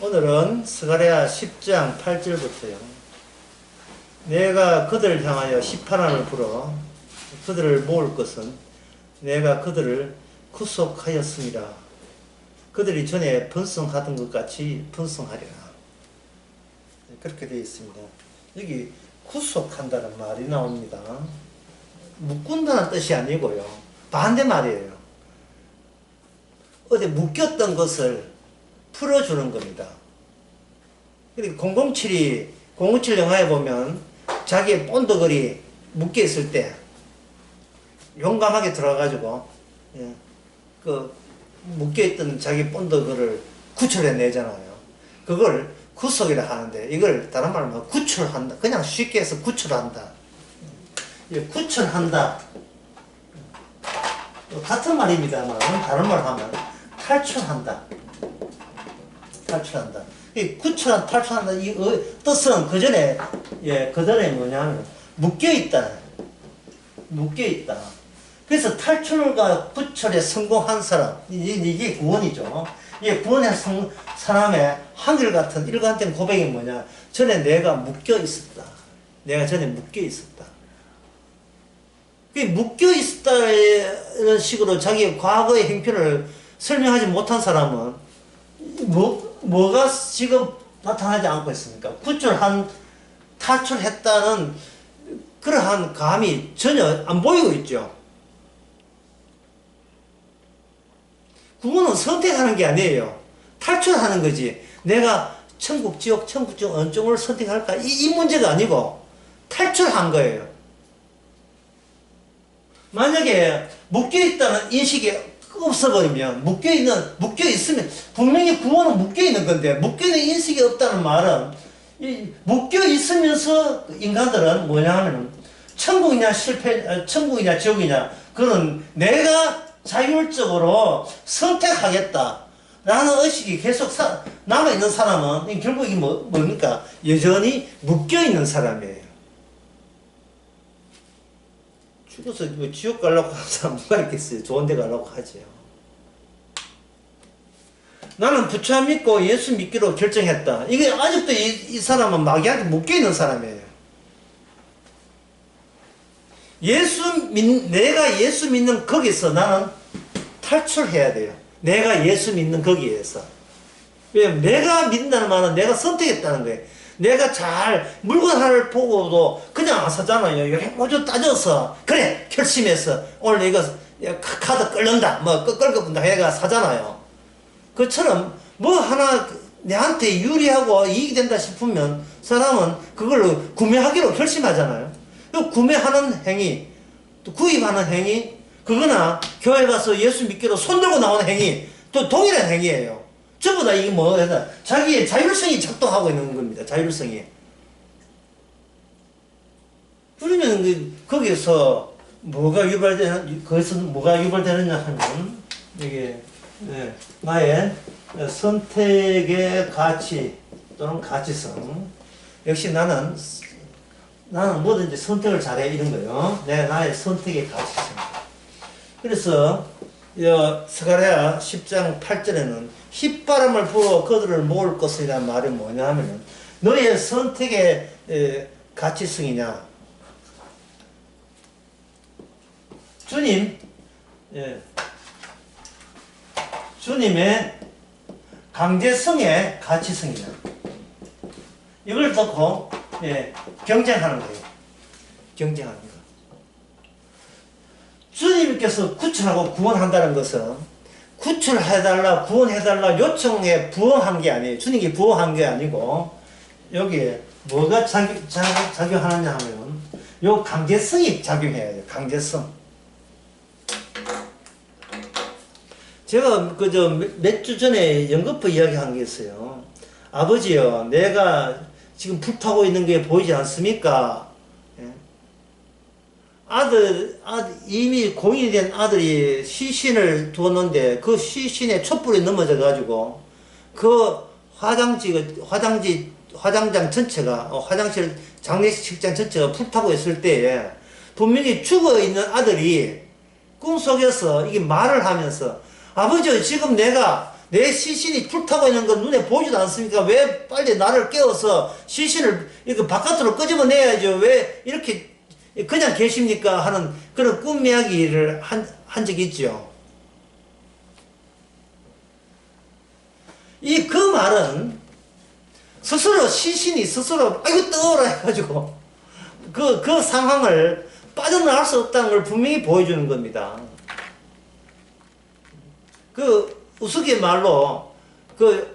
오늘은 스가랴 10장 8절부터요. 내가 그들을 향하여 시판함을 불어 그들을 모을 것은 내가 그들을 구속하였습니다. 그들이 전에 번성하던 것 같이 번성하리라. 그렇게 되어 있습니다. 여기 구속한다는 말이 나옵니다. 묶는다는 뜻이 아니고요. 반대 말이에요. 어디 묶였던 것을 풀어주는 겁니다. 그리고 007 영화에 보면 자기의 본드걸이 묶여있을 때 용감하게 들어가가지고 그 묶여있던 자기 본드걸을 구출해내잖아요. 그걸 구속이라 하는데 이걸 다른 말로 하면 구출한다. 그냥 쉽게 해서 구출한다. 구출한다. 같은 말입니다만 다른 말로 하면 탈출한다. 탈출한다. 이 탈출한다. 이 뜻은 그 전에 뭐냐면 묶여있다. 묶여있다. 그래서 탈출과 구출에 성공한 사람, 이게 구원이죠. 이게 구원의 사람의 한결같은 일관된 고백이 뭐냐. 전에 내가 묶여있었다. 내가 전에 묶여있었다. 묶여있었다는 식으로 자기의 과거의 형편을 설명하지 못한 사람은 뭐가 지금 나타나지 않고 있습니까? 탈출했다는 그러한 감이 전혀 안 보이고 있죠. 구원은 선택하는 게 아니에요. 탈출하는 거지. 내가 천국, 지옥 어느 쪽을 선택할까? 이 문제가 아니고 탈출한 거예요. 만약에 묶여있다는 인식이 없어버리면, 묶여있으면, 분명히 구원은 묶여있는 건데, 묶여있는 인식이 없다는 말은, 묶여있으면서 인간들은 뭐냐 하면은, 천국이냐 지옥이냐, 그거는 내가 자율적으로 선택하겠다. 라는 의식이 계속 남아있는 사람은, 결국 이게 뭡니까? 여전히 묶여있는 사람이에요. 죽어서 지옥 가려고 하는 사람 누가 있겠어요? 좋은 데 가려고 하죠. 나는 부처 믿고 예수 믿기로 결정했다. 이게 아직도 이 사람은 마귀한테 묶여있는 사람이에요. 내가 예수 믿는 거기서 나는 탈출해야 돼요. 내가 예수 믿는 거기에서. 왜냐면 내가 믿는다는 말은 내가 선택했다는 거예요. 내가 물건 하나를 보고도 그냥 안 사잖아요. 이렇게 모두 따져서, 그래! 결심해서, 오늘 이거 카드 끌는다. 끌고 본다. 해가 사잖아요. 그처럼, 하나 내한테 유리하고 이익이 된다 싶으면, 사람은 그걸로 구매하기로 결심하잖아요. 구매하는 행위, 또 구입하는 행위, 그거나 교회 가서 예수 믿기로 손들고 나오는 행위, 또 동일한 행위예요. 전부 다 이게 자기의 자율성이 작동하고 있는 겁니다. 자율성이. 그러면 거기서 거기서 뭐가 유발되느냐 하면, 이게, 나의 선택의 가치 또는 가치성. 역시 나는 뭐든지 선택을 잘해, 이런 거예요. 나의 선택의 가치성. 그래서, 스가랴 10장 8절에는 휘바람을 불어 그들을 모을 것이라는 말이 뭐냐 하면은 너의 선택의 가치성이냐. 주님의 강제성의 가치성이냐. 이걸 놓고 경쟁하는 거예요. 경쟁하는 거. 주님께서 구출하고 구원한다는 것은 구출해달라, 구원해달라 요청에 부응한 게 아니에요. 주님이 부응한 게 아니고, 여기에 뭐가 작용하느냐 하면, 요 강제성이 작용해야 돼요. 강제성. 제가 몇 주 전에 연거푸 이야기한 게 있어요. 아버지요, 내가 지금 불타고 있는 게 보이지 않습니까? 이미 공인이 된 아들이 시신을 두었는데 그 시신에 촛불이 넘어져가지고 그 화장장 전체가, 화장실 장례식장 전체가 불타고 있을 때에 분명히 죽어있는 아들이 꿈속에서 이게 말을 하면서 아버지 지금 내가 내 시신이 불타고 있는 건 눈에 보이지도 않습니까? 왜 빨리 나를 깨워서 시신을 이거 바깥으로 끄집어내야죠. 왜 이렇게 그냥 계십니까? 하는 그런 꿈 이야기를 한 적이 있죠. 그 말은 스스로 시신이 스스로 아이고 떠오라 해가지고 그 상황을 빠져나갈 수 없다는 걸 분명히 보여주는 겁니다. 우스갯말로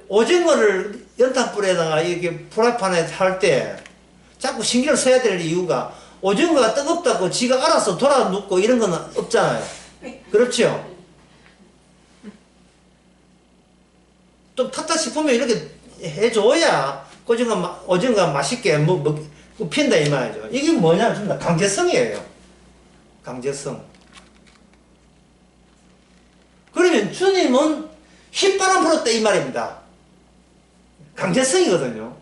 오징어를 연탄불에다가 이렇게 프라이팬에 할 때 자꾸 신경을 써야 될 이유가 오징어가 뜨겁다고 지가 알아서 돌아 눕고 이런 건 없잖아요. 그렇죠? 좀 탔다 싶으면 이렇게 해줘야 오징어가 맛있게 핀다 이 말이죠. 이게 뭐냐면 강제성이에요. 강제성. 그러면 주님은 휘바람 불었다 이 말입니다. 강제성이거든요.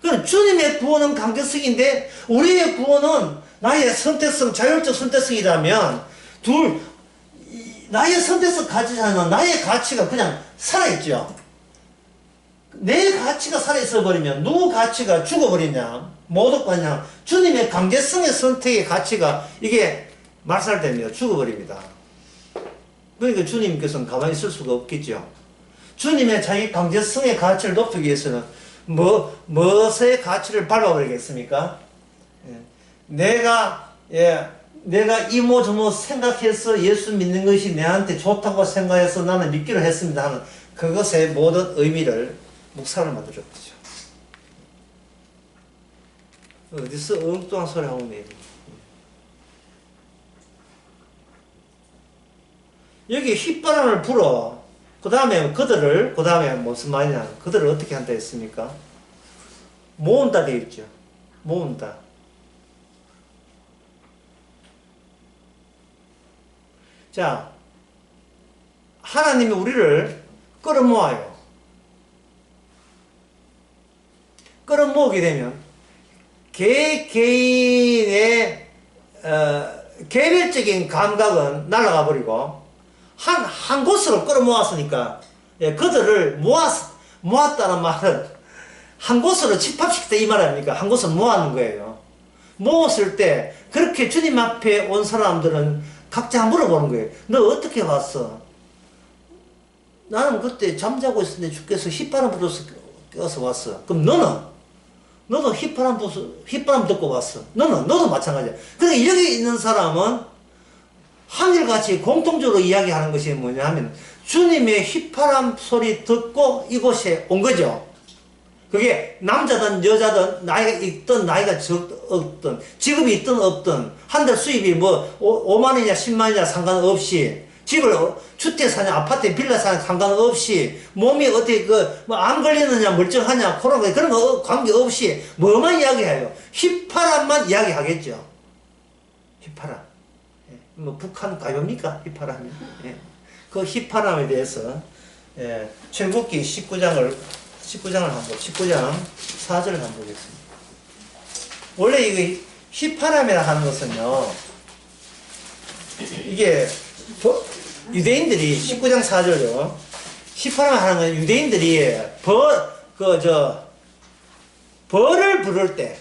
그럼 주님의 구원은 강제성인데 우리의 구원은 나의 선택성, 자율적 선택성이라면 나의 선택성 가지자는 나의 가치가 그냥 살아있죠. 내 가치가 살아있어 버리면 누구 가치가 죽어버리냐, 못 얻겠냐. 주님의 강제성의 선택의 가치가 이게 말살됩니다. 죽어버립니다. 그러니까 주님께서는 가만히 있을 수가 없겠죠. 주님의 자기 강제성의 가치를 높이기 위해서는 무엇의 가치를 밟아버리겠습니까? 내가 이모저모 생각해서 예수 믿는 것이 내한테 좋다고 생각해서 나는 믿기로 했습니다 하는 그것의 모든 의미를 묵살을 만들었죠. 어디서 엉뚱한 소리 하고 있네. 여기 휘바람을 불어. 그 다음에 무슨 말이냐. 그들을 어떻게 한다 했습니까? 모은다 되어 있죠. 모은다. 자, 하나님이 우리를 끌어모아요. 끌어모으게 되면 개인의 개별적인 감각은 날아가 버리고 한 곳으로 끌어모았으니까 그들을 모았다는 말은 한 곳으로 집합시켰다 이 말 아닙니까? 한 곳으로 모아놓은 거예요. 모았을 때 그렇게 주님 앞에 온 사람들은 각자 물어보는 거예요. 너 어떻게 왔어? 나는 그때 잠자고 있었는데 주께서 휘바람 불어서 깨어서 왔어. 그럼 너도 휘바람 듣고 왔어. 너도 마찬가지야. 그러니까 여기 있는 사람은 한결같이 공통적으로 이야기하는 것이 뭐냐 하면 주님의 휘바람 소리 듣고 이곳에 온 거죠. 그게 남자든 여자든 나이가 있든 나이가 적든 직업이 있든 없든 한 달 수입이 5만 원이냐 10만 원이냐 상관없이 집을 주택 사냐 아파트에 빌라 사냐 상관없이 몸이 어떻게 안 걸리느냐 멀쩡하냐 코로나 그런 거 관계없이 뭐만 이야기해요. 휘바람만 이야기하겠죠. 휘바람. 북한 가요입니까? 휘바람이. 그 휘바람에 대해서 출애굽기 19장 4절을 한번 보겠습니다. 원래 이거 휘바람이라 하는 것은요, 이게 유대인들이 19장 4절요, 휘바람 하는 건 유대인들이 벌을 부를 때,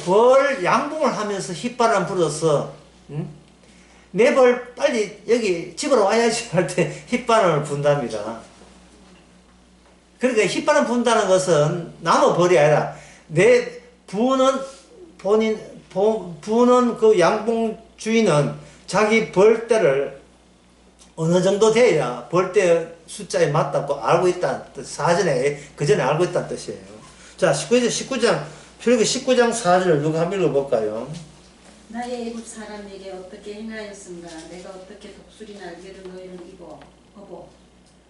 벌 양봉을 하면서 휘바람 불어서, 내 벌 빨리 여기 집으로 와야지 할 때 휘바람을 분답니다. 그러니까 휘바람 분다는 것은 나무 벌이 아니라 내 부는 그 양봉 주인은 자기 벌대를 어느 정도 돼야 벌대 숫자에 맞다고 알고 있다는 뜻, 그 전에 알고 있다는 뜻이에요. 자, 19장 4절 누가 한번 읽어볼까요? 나의 애굽 사람에게 어떻게 행하였은가? 내가 어떻게 독수리 날개를 너희를 업어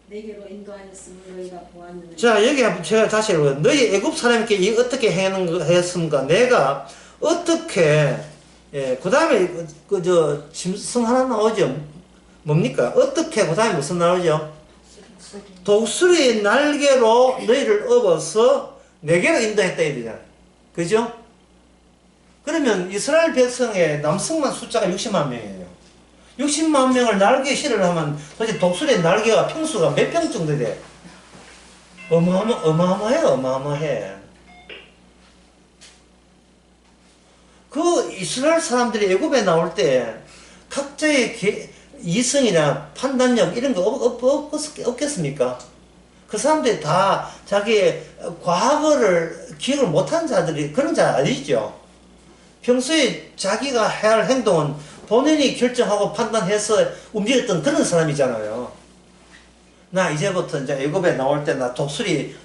내게로 인도하였음을 너희가 보았느냐. 자, 여기 제가 다시 읽어요. 너희 애굽 사람에게 어떻게 행하였습니까? 내가 어떻게, 그 다음에 짐승 하나 나오죠. 뭡니까? 어떻게, 그 다음에 무슨 나오죠? 독수리 날개로 너희를 업어서 내게로 인도했다 이 되잖아요. 그죠? 그러면 이스라엘 백성의 남성만 숫자가 60만 명이에요. 60만 명을 날개 실을 하면 도대체 독수리의 날개가 평수가 몇 평 정도 돼? 어마어마해, 어마어마해. 그 이스라엘 사람들이 애굽에 나올 때 각자의 이성이나 판단력 이런 거 없겠습니까? 그 사람들이 다 자기의 과거를 기억을 못한 자들이 그런 자 아니죠. 평소에 자기가 해야 할 행동은 본인이 결정하고 판단해서 움직였던 그런 사람이잖아요. 나 이제부터 이제 애굽에 나올 때 나 독수리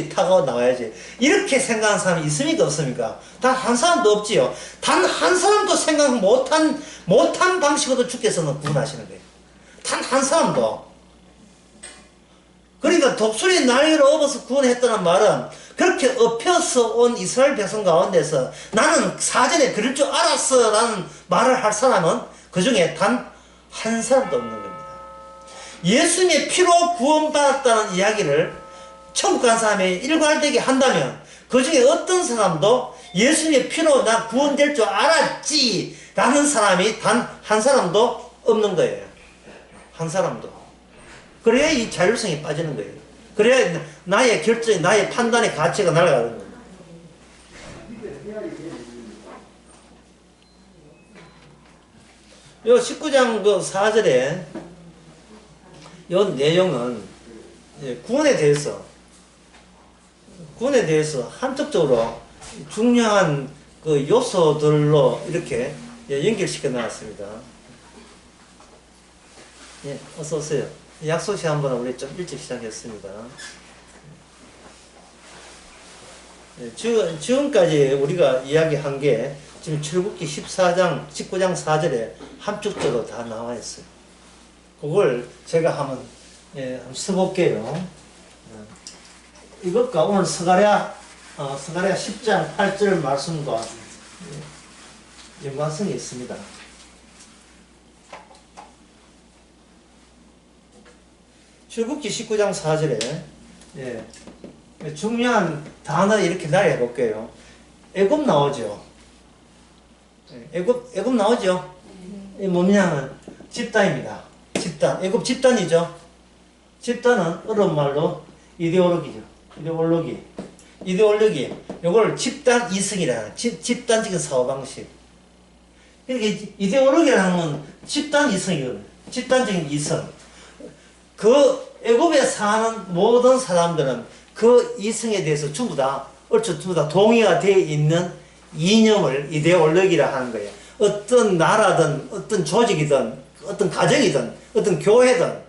타고 나와야지. 이렇게 생각하는 사람이 있습니까? 없습니까? 단 한 사람도 없지요. 단 한 사람도 생각 못한 방식으로 주께서는 구원하시는 거예요. 단 한 사람도. 그러니까 독수리 날개로 업어서 구원했다는 말은 그렇게 업혀서 온 이스라엘 백성 가운데서 나는 사전에 그럴 줄 알았어 라는 말을 할 사람은 그 중에 단 한 사람도 없는 겁니다. 예수님의 피로 구원받았다는 이야기를 천국 간 사람이 일관되게 한다면 그 중에 어떤 사람도 예수님의 피로 나 구원될 줄 알았지 라는 사람이 단 한 사람도 없는 거예요. 한 사람도. 그래야 이 자율성이 빠지는 거예요. 그래야 나의 결정, 나의 판단의 가치가 날아가는 거예요. 요 19장 그 4절에 요 내용은 구원에 대해서 한쪽적으로 중요한 그 요소들로 이렇게 연결시켜 놨습니다. 예, 어서 오세요. 약속 시간보다 우리 좀 일찍 시작했습니다. 예, 지금까지 우리가 이야기한 게 지금 출애굽기 19장 4절에 함축적으로 다 나와 있어요. 그걸 제가 한번 써볼게요. 이것과 오늘 스가랴 10장 8절 말씀과 연관성이 있습니다. 출애굽기 19장 4절에 중요한 단어 이렇게 나열해 볼게요. 애굽 나오죠. 애굽 나오죠. 이 뭐냐면 집단입니다. 집단. 애굽 집단이죠. 집단은 어려운 말로 이데올로기죠. 이데올로기. 이걸 집단 이성이라 집단적인 사고방식. 이렇게 이데올로기라는 건 집단 이성이거든요. 집단적인 이성. 그 애굽에 사는 모든 사람들은 그 이성에 대해서 전부 다 동의가 되어 있는 이념을 이데올로기라 하는 거예요. 어떤 나라든 어떤 조직이든 어떤 가정이든 어떤 교회든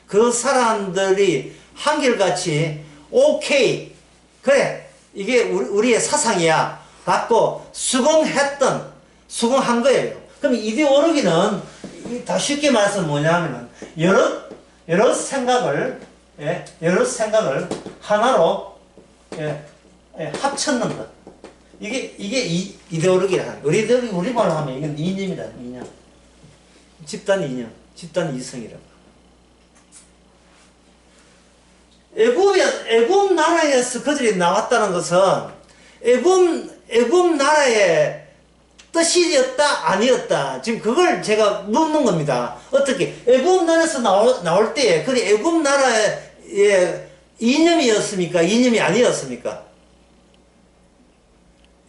그 사람들이 한결같이 오케이 그래 이게 우리의 사상이야 갖고 수긍한 거예요. 그럼 이데올로기는 다 쉽게 말해서 뭐냐면은 여러 생각을 하나로 합쳤는 것. 이게 이데올로기라. 우리말로 하면 이건 이념이다. 이념. 집단 이념, 집단 이성이라고. 애굽 나라에서 그들이 나왔다는 것은 애굽 나라의 뜻이었다 아니었다 지금 그걸 제가 묻는 겁니다. 어떻게 애굽 나라에서 나올 때에 그 애굽 나라의 이념이었습니까? 이념이 아니었습니까?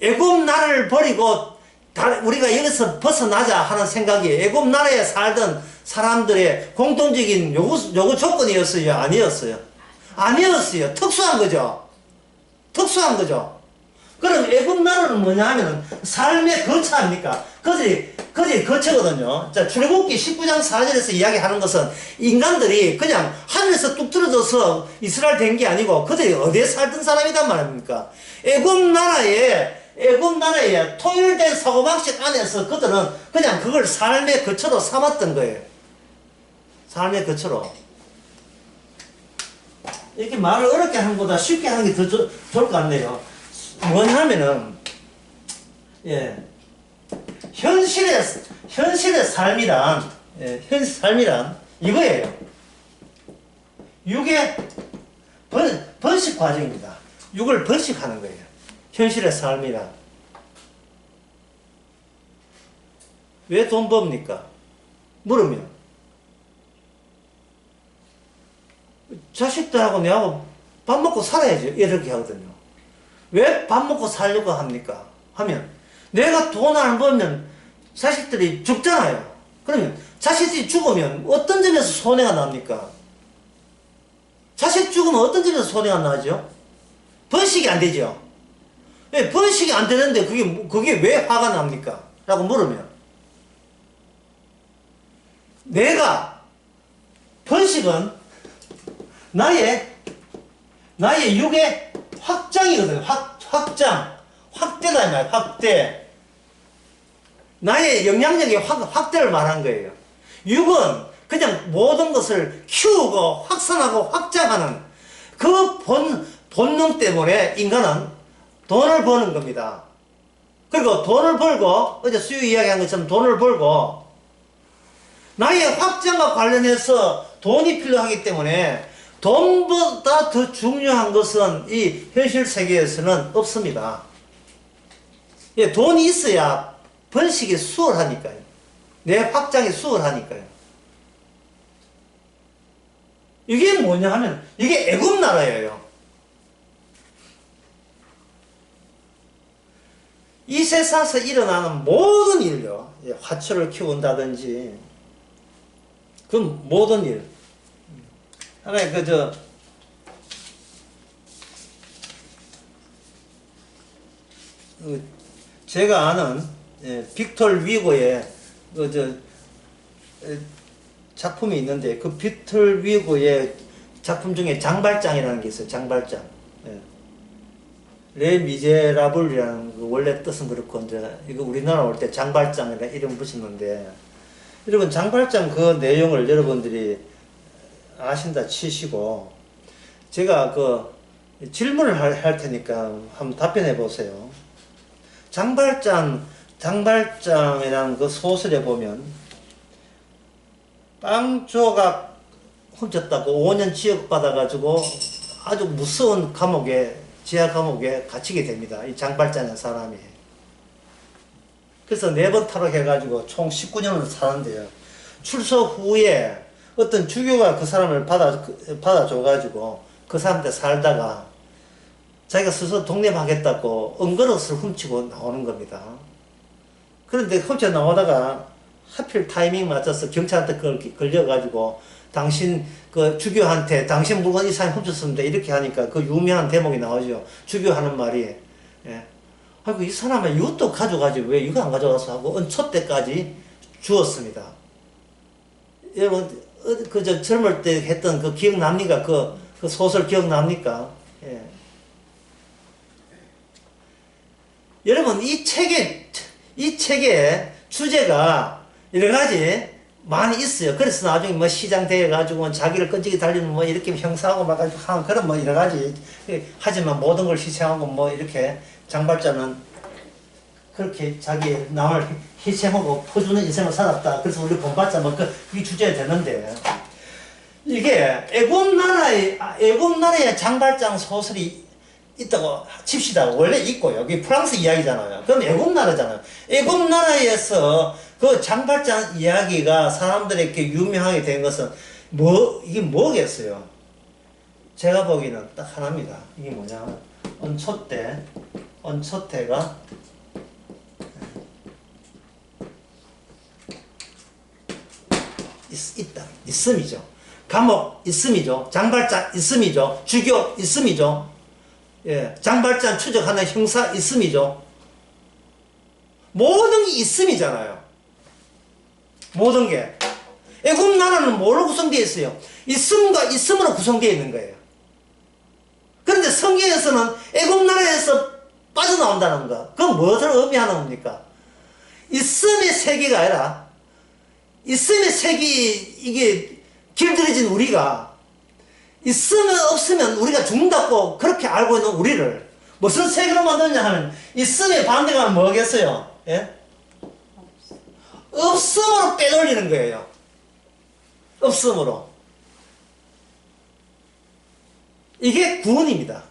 애굽 나라를 버리고 우리가 여기서 벗어나자 하는 생각이 애굽 나라에 살던 사람들의 공통적인 요구 조건이었어요? 아니었어요? 아니었어요. 특수한 거죠. 그럼 애굽 나라는 뭐냐 하면 삶의 거처 아닙니까? 그들이 거처거든요. 자, 출애굽기 19장 4절에서 이야기하는 것은 인간들이 그냥 하늘에서 뚝 떨어져서 이스라엘 된 게 아니고 그들이 어디에 살던 사람이란 말입니까? 애굽 나라의 통일된 사고방식 안에서 그들은 그냥 그걸 삶의 거처로 삼았던 거예요. 삶의 거처로. 이렇게 말을 어렵게 하는 것보다 쉽게 하는 게 더 좋을 것 같네요. 뭐냐면은, 현실의 삶이란, 이거예요. 육의 번식 과정입니다. 육을 번식하는 거예요. 현실의 삶이란. 왜 돈 법니까? 물으면 자식들하고 내하고 밥 먹고 살아야지 이렇게 하거든요. 왜 밥 먹고 살려고 합니까? 하면 내가 돈 안 벌면 자식들이 죽잖아요. 그러면 자식들이 죽으면 어떤 점에서 손해가 납니까? 자식 죽으면 어떤 점에서 손해가 나죠? 번식이 안 되죠. 왜 번식이 안 되는데 그게 왜 화가 납니까? 라고 물으면 내가 번식은 나의 육의 확장이거든요. 확대다 이 말이에요. 확대. 나의 영향력의 확대를 말한 거예요. 육은 그냥 모든 것을 키우고 확산하고 확장하는 그 본능 때문에 인간은 돈을 버는 겁니다. 그리고 돈을 벌고 어제 수유 이야기한 것처럼 돈을 벌고 나의 확장과 관련해서 돈이 필요하기 때문에 돈보다 더 중요한 것은 이 현실 세계에서는 없습니다. 예, 돈이 있어야 번식이 수월하니까요. 내 확장이 수월하니까요. 이게 뭐냐 하면 이게 애굽 나라예요. 이 세상에서 일어나는 모든 일요. 화초를 키운다든지 그 모든 일. 하나님 제가 아는 빅톨 위고의 작품이 있는데 그 빅톨 위고의 작품 중에 장발장이라는 게 있어요. 장발장. 레 미제라블이라는 그 원래 뜻은 그렇고 이제 이거 우리나라 올 때 장발장이라는 이름 붙였는데 여러분 장발장 그 내용을 여러분들이 아신다 치시고 제가 그 질문을 할 테니까 한번 답변해 보세요. 장발장이라는 그 소설에 보면 빵 조각 훔쳤다고 5년 지역받아가지고 아주 무서운 지하 감옥에 갇히게 됩니다. 이 장발장이라는 사람이. 그래서 4번 탈옥해가지고 총 19년을 사는데요. 출소 후에 어떤 주교가 그 사람을 받아줘가지고 그 사람한테 살다가 자기가 스스로 독립하겠다고 은거릇을 훔치고 나오는 겁니다. 그런데 훔쳐 나오다가 하필 타이밍 맞춰서 경찰한테 걸려가지고 당신 그 주교한테 당신 물건 이 사람이 훔쳤습니다. 이렇게 하니까 그 유명한 대목이 나오죠. 주교하는 말이. 아이고 이 사람은 이것도 가져가지 왜 이거 안 가져가서 하고 은초 때까지 주었습니다. 여러분 그저 젊을 때 했던 그 기억납니까? 그 소설 기억납니까? 예. 여러분 이 책의 주제가 여러 가지 많이 있어요. 그래서 나중에 뭐 시장 대회 가지고 자기를 끈질기 달리는 뭐 이렇게 형사하고 막 하는 그런 뭐 여러 가지. 하지만 모든 걸 희생하고 뭐 이렇게 장발자는 그렇게 자기 남을 희생하고 퍼주는 인생을 살았다. 그래서 우리 본받자 뭐 이 주제가 되는데 이게 애굽 나라의 장발장 소설이 있다고 칩시다. 원래 있고요. 여기 프랑스 이야기잖아요. 그럼 애굽 나라잖아요. 애굽 나라에서 그 장발장 이야기가 사람들에게 유명하게 된 것은 이게 뭐겠어요? 제가 보기에는 딱 하나입니다. 이게 뭐냐? 언초대가 있음이죠. 감옥 있음이죠. 장발장 있음이죠. 주교 있음이죠. 예, 장발장 추적하는 형사 있음이죠. 모든 게 있음이잖아요. 모든 게. 애굽 나라는 뭐로 구성되어 있어요? 있음과 있음으로 구성되어 있는 거예요. 그런데 성경에서는 애굽 나라에서 빠져나온다는 거. 그건 무엇을 의미하는 겁니까? 있음의 세계가 아니라 있음의 세계 이게 길들여진 우리가 있으면 없으면 우리가 죽는다고 그렇게 알고 있는 우리를 무슨 세계로 만드냐 하면 있음의 반대가 뭐겠어요? 예? 없음으로 빼돌리는 거예요. 없음으로. 이게 구원입니다.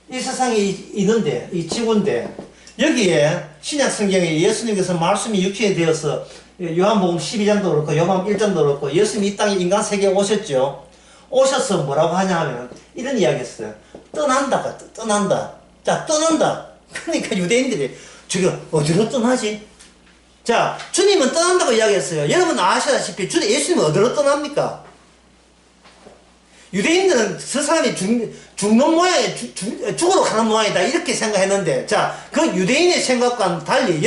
이 세상에 있는데, 이 지구인데, 여기에 신약 성경에 예수님께서 말씀이 육신이 되어서 요한복음 12장도 그렇고 요한복음 1장도 그렇고 예수님이 이 땅에 인간 세계에 오셨죠. 오셔서 뭐라고 하냐 하면 이런 이야기 했어요. 떠난다. 떠난다. 자, 떠난다. 그러니까 유대인들이 지금 어디로 떠나지? 자, 주님은 떠난다고 이야기했어요. 여러분 아시다시피 예수님은 어디로 떠납니까? 유대인들은 저 사람이 죽는 모양이 죽으러 가는 모양이다 이렇게 생각했는데, 자, 그 유대인의 생각과는 달리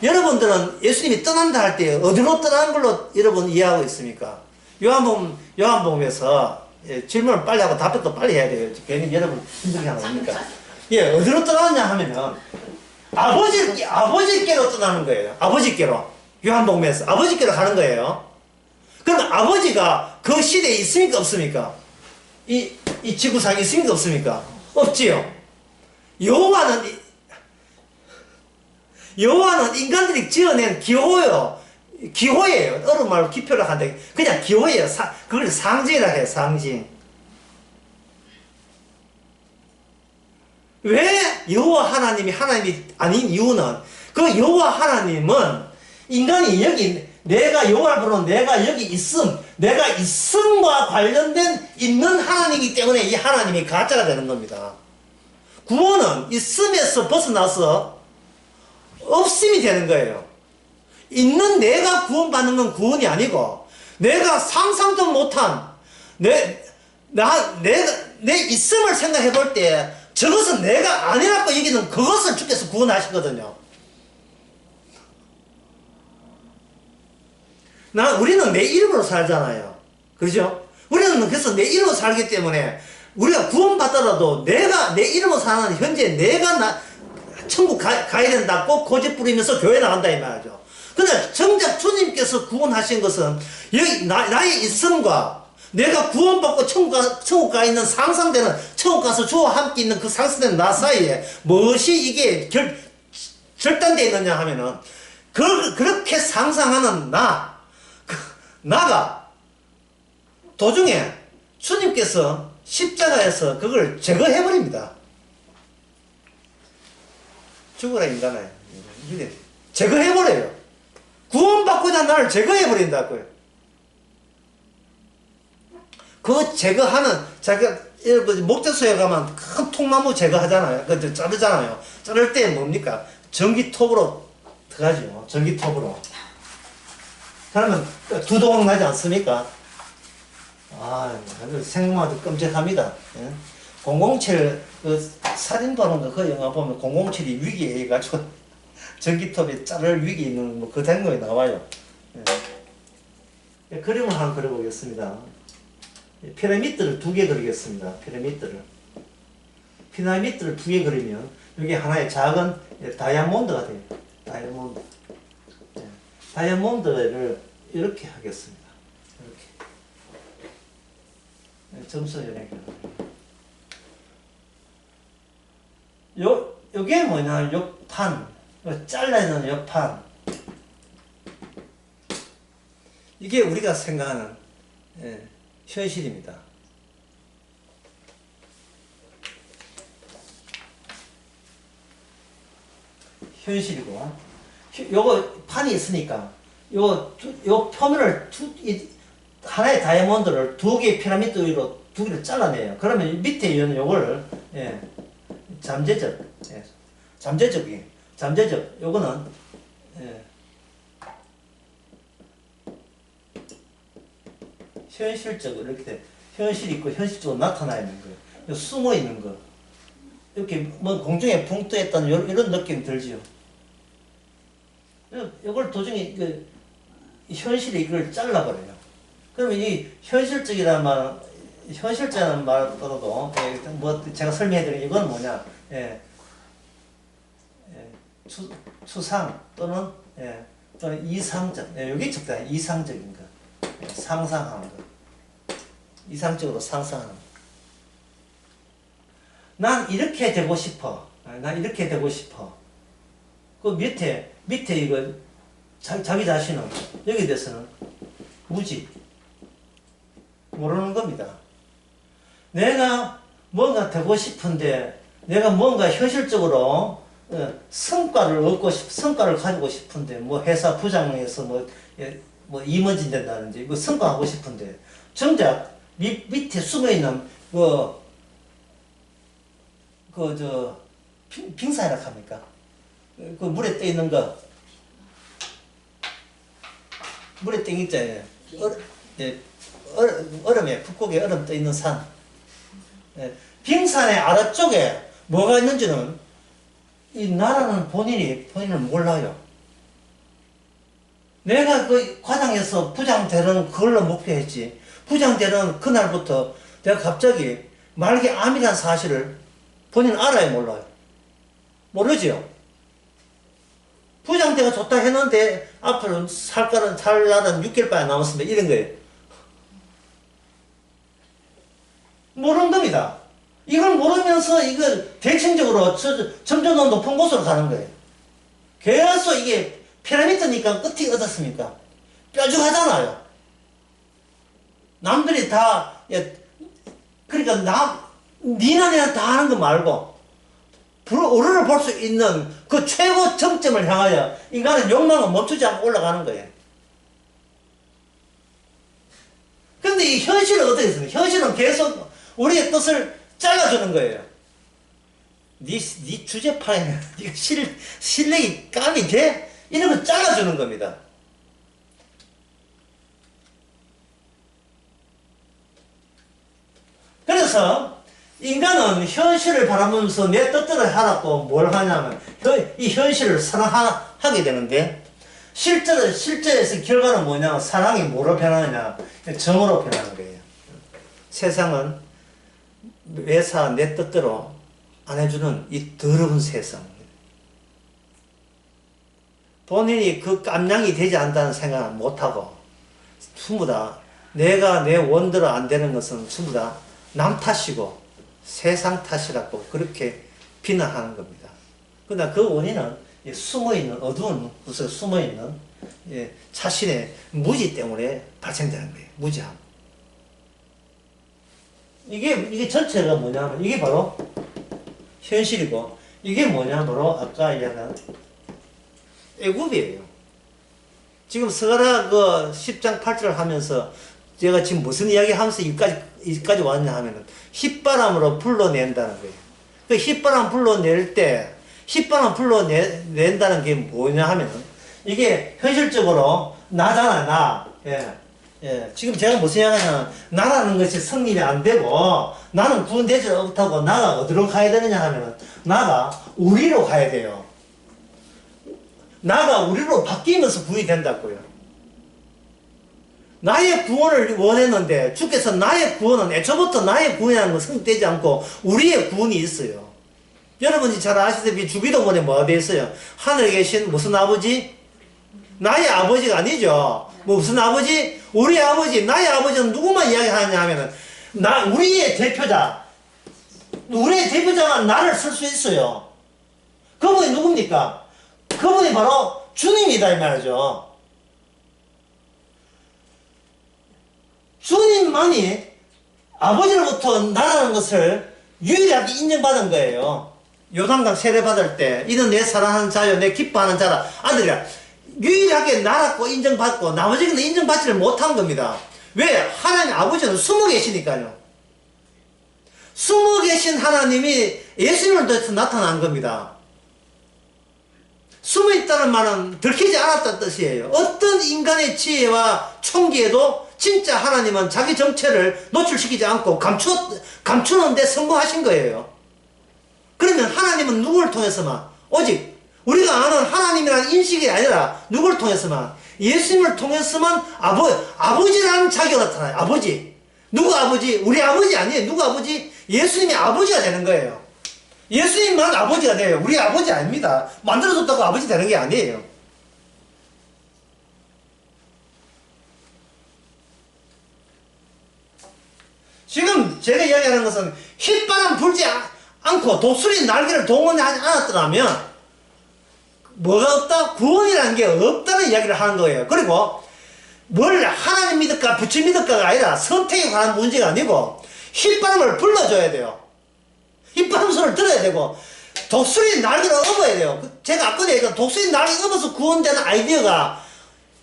여러분들은 예수님이 떠난다 할 때 어디로 떠나는 걸로 여러분 이해하고 있습니까? 요한복음에서 질문을 빨리 하고 답변도 빨리 해야 돼요. 괜히 여러분 힘들게 하는 거니까. 예, 어디로 떠나냐 하면은 아버지께로 떠나는 거예요. 아버지께로. 요한복음에서 아버지께로 가는 거예요. 그럼 아버지가 그 시대에 있습니까? 없습니까? 이 지구상에 있습니까? 없습니까? 없지요. 여호와는 인간들이 지어낸 기호예요. 어른 말로 기표를 한데 그냥 기호예요. 그걸 상징이라 해요. 상징. 왜 여호와 하나님이 아닌 이유는, 그 여호와 하나님은 인간이 여기 내가 여호와를 부르는 내가 여기 내가 있음과 관련된 있는 하나님이기 때문에 이 하나님이 가짜가 되는 겁니다. 구원은 있음에서 벗어나서 없음이 되는 거예요. 있는 내가 구원받는 건 구원이 아니고, 내가 상상도 못한 내 있음을 생각해 볼 때 저것은 내가 아니라고 여기는 그것을 주께서 구원하시거든요. 우리는 내 이름으로 살잖아요. 그렇죠? 우리는 그래서 내 이름으로 살기 때문에 우리가 구원받더라도 내 이름으로 사는 현재 내가 천국 가야 된다 꼭 고집 부리면서 교회 나간다 이 말이죠. 근데 정작 주님께서 구원하신 것은 여기 나의 있음과 내가 구원받고 천국 가 있는 상상되는, 천국 가서 주와 함께 있는 그 상상되는 나 사이에 무엇이 이게 절단되어 있느냐 하면은 그렇게 상상하는 나가 도중에 주님께서 십자가에서 그걸 제거해버립니다. 죽어라 인간아. 제거해버려요. 구원받고자 나를 제거해버린다고요. 그 제거하는, 자기가 목재소에 가면 큰 통나무 제거하잖아요. 그 자르잖아요. 자를 때 뭡니까? 전기톱으로 들어가죠. 전기톱으로. 그러면 두동강 나지 않습니까? 생각만 해도 끔찍합니다. 007 살인 보는 그 영화 보면 007이 위기에 해가지고 전기톱이 자를 위기에 있는 그 장면이 나와요. 그림을 하나 그려보겠습니다. 피라미드를 2개 그리겠습니다. 피라미드를 2개 그리면 여기 하나의 작은 다이아몬드가 돼요. 다이아몬드를 이렇게 하겠습니다. 이렇게. 점수 이렇게. 요게 뭐냐, 요 판. 잘라있는 요 판. 이게 우리가 생각하는, 현실입니다. 현실이고, 요거 판이 있으니까, 요 표면을 하나의 다이아몬드를 2개의 피라미드 위로 2개를 잘라내요. 그러면 밑에 있는 요걸, 잠재적, 요거는, 현실적으로 이렇게 현실이 있고 현실적으로 나타나 있는 거예요. 숨어 있는 거. 이렇게 뭐 공중에 붕 떠있다는 이런 느낌 들지요. 이걸 도중에 현실이 이걸 잘라버려요. 그러면 이 현실적이라는 말보다도 뭐 제가 설명해드린 이건 뭐냐, 추상 또는 이상적, 여기 적다. 이상적인 거, 상상하는 거. 이상적으로 상상하는 거. 난 이렇게 되고 싶어. 그 밑에 이거 자기 자신은 여기 대해서는 무지, 모르는 겁니다. 내가 뭔가 되고 싶은데 내가 뭔가 현실적으로 성과를 성과를 가지고 싶은데, 뭐 회사 부장에서 뭐 임원진 된다든지, 뭐 성과 하고 싶은데, 정작 밑에 숨어있는, 빙사이라 합니까? 그 물에 떠 있는 거. 물에 떠 있잖아요. 얼음에, 북극에 얼음 떠 있는 산. 빙산의 아래쪽에 뭐가 있는지는 이 나라는 본인을 몰라요. 내가 그 과장에서 부장 되는 그걸로 목표했지. 부장 되는 그날부터 내가 갑자기 말기 암이라는 사실을 본인 알아요, 몰라요? 모르지요? 부장대가 좋다 했는데 앞으로 살 날은 6개월밖에 남았습니다. 이런 거예요. 모르는 겁니다. 이걸 모르면서 이걸 대칭적으로 점점 더 높은 곳으로 가는 거예요. 계속 이게 피라미드니까 끝이 어떻습니까? 뾰족하잖아요. 남들이 다, 그러니까 니나 내가 다 하는 거 말고, 우리를 볼 수 있는 그 최고 정점을 향하여 인간은 욕망은 멈추지 않고 올라가는 거예요. 근데 이 현실은 어떻게 했습니까? 현실은 계속 우리의 뜻을 잘라주는 거예요. 네 주제파에 네가 실력이 감이 돼? 이런 거 잘라주는 겁니다. 그래서 인간은 현실을 바라보면서 내 뜻대로 하라고 뭘 하냐면 이 현실을 사랑하게 되는데 실제에서 결과는 뭐냐? 사랑이 뭐로 변하느냐? 정으로 변하는 거예요. 세상은 매사 내 뜻대로 안 해주는 이 더러운 세상. 본인이 그 깜냥이 되지 않는다는 생각은 못하고 전부 다 내가 내 원대로 안 되는 것은 전부 다 남 탓이고 세상 탓이라고 그렇게 비난하는 겁니다. 그러나 그 원인은 숨어있는 어두운 곳에 숨어있는 자신의 무지 때문에 발생되는 거예요. 무지함. 이게 전체가 뭐냐면 이게 바로 현실이고 이게 뭐냐 바로 아까 이야기한 애굽이에요. 지금 스가랴 10장 8절을 하면서 제가 지금 무슨 이야기 하면서 여기까지 왔냐 하면은 휘바람으로 불러낸다는 거예요. 그 휘바람 불러낼 때 휘바람 불러낸다는 게 뭐냐 하면은 이게 현실적으로 나잖아, 나. 지금 제가 무슨 이야기 하냐면 나라는 것이 성립이 안 되고 나는 구원되지 못하고 나가 어디로 가야 되느냐 하면은 나가 우리로 가야 돼요. 나가 우리로 바뀌면서 구원이 된다고요. 나의 구원을 원했는데 주께서 나의 구원은 애초부터 나의 구원이라는 건 성립되지 않고 우리의 구원이 있어요. 여러분이 잘 아시다시피 주기도문에 뭐가 되어 있어요? 하늘에 계신 무슨 아버지? 나의 아버지가 아니죠. 무슨 아버지? 우리 아버지. 나의 아버지는 누구만 이야기하느냐 하면은 우리의 대표자. 우리의 대표자가 나를 쓸 수 있어요. 그분이 누굽니까? 그분이 바로 주님이다 이 말이죠. 주님만이 아버지로부터 나라는 것을 유일하게 인정받은 거예요. 요단강 세례받을 때 이는 내 사랑하는 자요 내 기뻐하는 자라 아들이라 유일하게 나라고 인정받고 나머지는 인정받지를 못한 겁니다. 왜? 하나님 아버지는 숨어 계시니까요. 숨어 계신 하나님이 예수님을 통해서 나타난 겁니다. 숨어 있다는 말은 들키지 않았다는 뜻이에요. 어떤 인간의 지혜와 총기에도 진짜 하나님은 자기 정체를 노출시키지 않고 감추는데 성공하신 거예요. 그러면 하나님은 누구를 통해서만? 오직 우리가 아는 하나님이라는 인식이 아니라 누구를 통해서만? 예수님을 통해서만 아버지라는 자기가 나타나요. 아버지. 누구 아버지? 우리 아버지 아니에요. 누구 아버지? 예수님이 아버지가 되는 거예요. 예수님만 아버지가 돼요. 우리 아버지 아닙니다. 만들어줬다고 아버지 되는 게 아니에요. 지금 제가 이야기하는 것은 휘바람 불지 않고 독수리 날개를 동원하지 않았더라면 뭐가 없다? 구원이라는 게 없다는 이야기를 하는 거예요. 그리고 뭘 하나님 믿을까 부처 믿을까가 아니라 선택에 관한 문제가 아니고 휘바람을 불러줘야 돼요. 휘바람 소리를 들어야 되고 독수리 날개를 업어야 돼요. 제가 아까 얘기한 독수리 날개 업어서 구원되는 아이디어가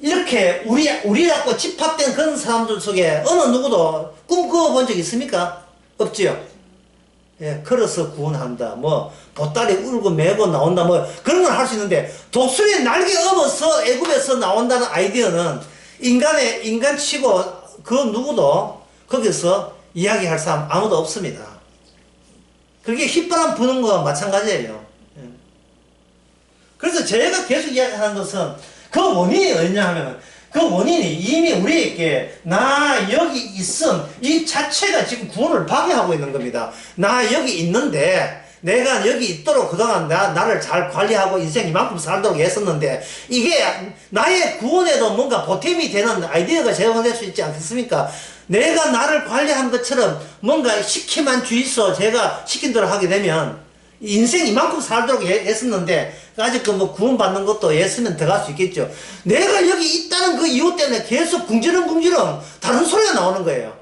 이렇게 우리하고 집합된 그런 사람들 속에 어느 누구도 꿈꿔 본 적 있습니까? 없지요. 예, 걸어서 구원한다. 뭐 보따리 울고 메고 나온다. 뭐 그런 걸 할 수 있는데 독수리 날개 업어서 애굽에서 나온다는 아이디어는 인간치고 그 누구도 거기서 이야기할 사람 아무도 없습니다. 그게 휘바람 부는 거와 마찬가지예요. 예. 그래서 제가 계속 이야기하는 것은 그 원인이 어디냐 하면 그 원인이 이미 우리에게 나 여기 있음 이 자체가 지금 구원을 방해하고 있는 겁니다. 나 여기 있는데 내가 여기 있도록 그동안 나를 잘 관리하고 인생 이만큼 살도록 했었는데 이게 나의 구원에도 뭔가 보탬이 되는 아이디어가 제공될 수 있지 않겠습니까? 내가 나를 관리한 것처럼 뭔가 시키만 주있어 제가 시킨 대로 하게 되면 인생 이만큼 살도록 했었는데 아직 그 뭐 구원받는 것도 했으면 들어갈 수 있겠죠. 내가 여기 있다는 그 이유 때문에 계속 궁지렁궁지렁 다른 소리가 나오는 거예요.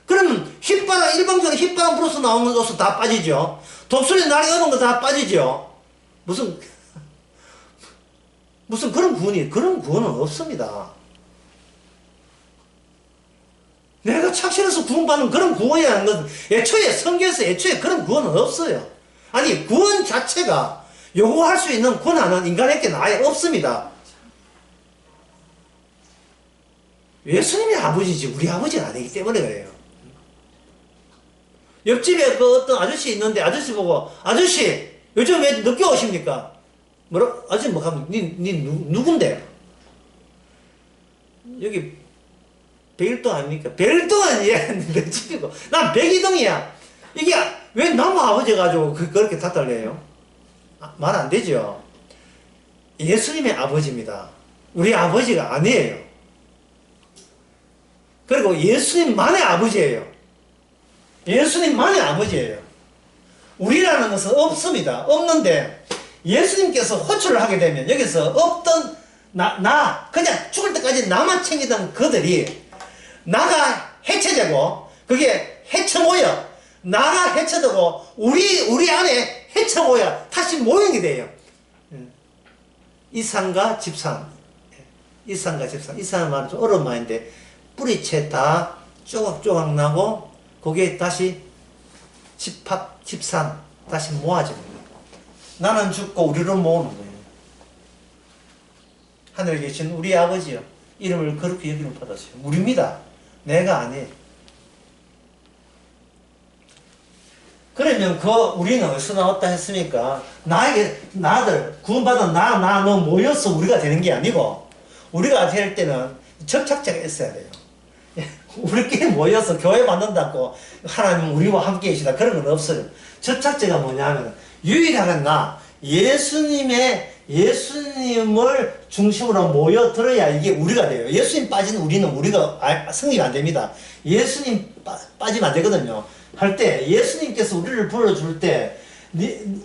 그러면 휘바람 일방적으로 휘바람 불어서 나오는 것도 다 빠지죠. 독수리 날개 오는 거 다 빠지죠. 무슨 그런 구원은 없습니다. 내가 착신해서 구원받는 그런 구원이라는 건 애초에 성경에서 애초에 그런 구원은 없어요. 아니 구원 자체가 요구할 수 있는 권한은 인간에게 아예 없습니다. 예수님이 아버지지 우리 아버지가 아니기 때문에 그래요. 옆집에 그 어떤 아저씨 있는데 아저씨 보고 아저씨 요즘 왜 늦게 오십니까? 뭐라? 아저씨 뭐 하면 니 누군데? 여기 백일동 아닙니까? 백일동은 내 집이고 난 백이동이야. 이게 왜 나무 아버지 가지고 그렇게 탓달래요? 말 안 되죠. 예수님의 아버지입니다. 우리 아버지가 아니에요. 그리고 예수님만의 아버지예요. 예수님만의 아버지예요. 우리라는 것은 없습니다. 없는데 예수님께서 호출을 하게 되면 여기서 없던 그냥 죽을 때까지 나만 챙기던 그들이 나가 해체되고 그게 해쳐모여 나가 해쳐되고 우리 안에 해쳐모여 다시 모형이 돼요. 이산과 집산 이산과 집산 이산은 말은 좀 어려운 말인데 뿌리채 다 조각조각 나고 거기에 다시 집산 다시 모아집니다. 나는 죽고 우리를 모으는 거예요. 하늘에 계신 우리 아버지요 이름을 그렇게 여기를 받았어요. 우리입니다. 내가 아니에요. 그러면 우리는 어디서 나왔다 했습니까? 나들 구원받은 너 모여서 우리가 되는 게 아니고 우리가 될 때는 접착제가 있어야 돼요. 우리끼리 모여서 교회 만든다고 하나님 우리와 함께 계시다 그런 건 없어요. 접착제가 뭐냐면 유일하게 예수님을 중심으로 모여들어야 이게 우리가 돼요. 예수님 빠진 우리는 우리가 성립이 안 됩니다. 예수님 빠지면 안 되거든요. 할 때 예수님께서 우리를 불러줄 때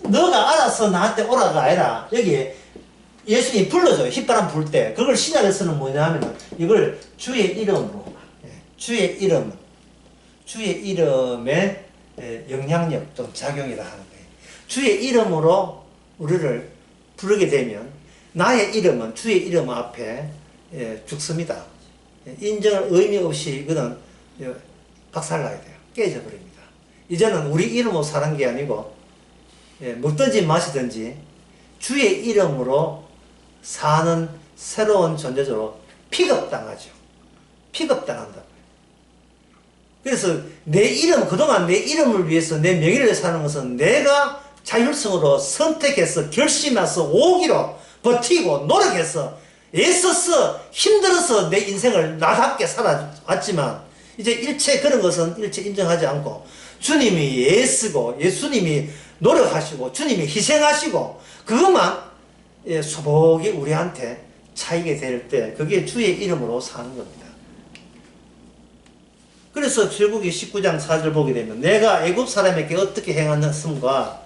너가 알아서 나한테 오라가 아니라 여기 예수님이 불러줘요. 휘바람 불 때. 그걸 신약에서는 뭐냐면 이걸 주의 이름으로 주의 이름의 영향력 또 작용이라 하는 거예요. 주의 이름으로 우리를 부르게 되면 나의 이름은 주의 이름 앞에 죽습니다. 인정할 의미 없이 이거는 박살나야 돼요. 깨져버립니다. 이제는 우리 이름으로 사는 게 아니고 먹든지 마시든지 주의 이름으로 사는 새로운 존재로 픽업당하죠. 픽업당한다고요. 그래서 그동안 내 이름을 위해서 내 명예를 위해서 사는 것은 내가 자율성으로 선택해서 결심해서 오기로 버티고 노력해서 애써서 힘들어서 내 인생을 나답게 살아왔지만 이제 일체 그런 것은 일체 인정하지 않고 주님이 애쓰고 예수님이 노력하시고 주님이 희생하시고 그것만 소복이 우리한테 차이게 될 때 그게 주의 이름으로 사는 겁니다. 그래서 출애굽기 19장 4절 보게 되면 내가 애굽 사람에게 어떻게 행하였음과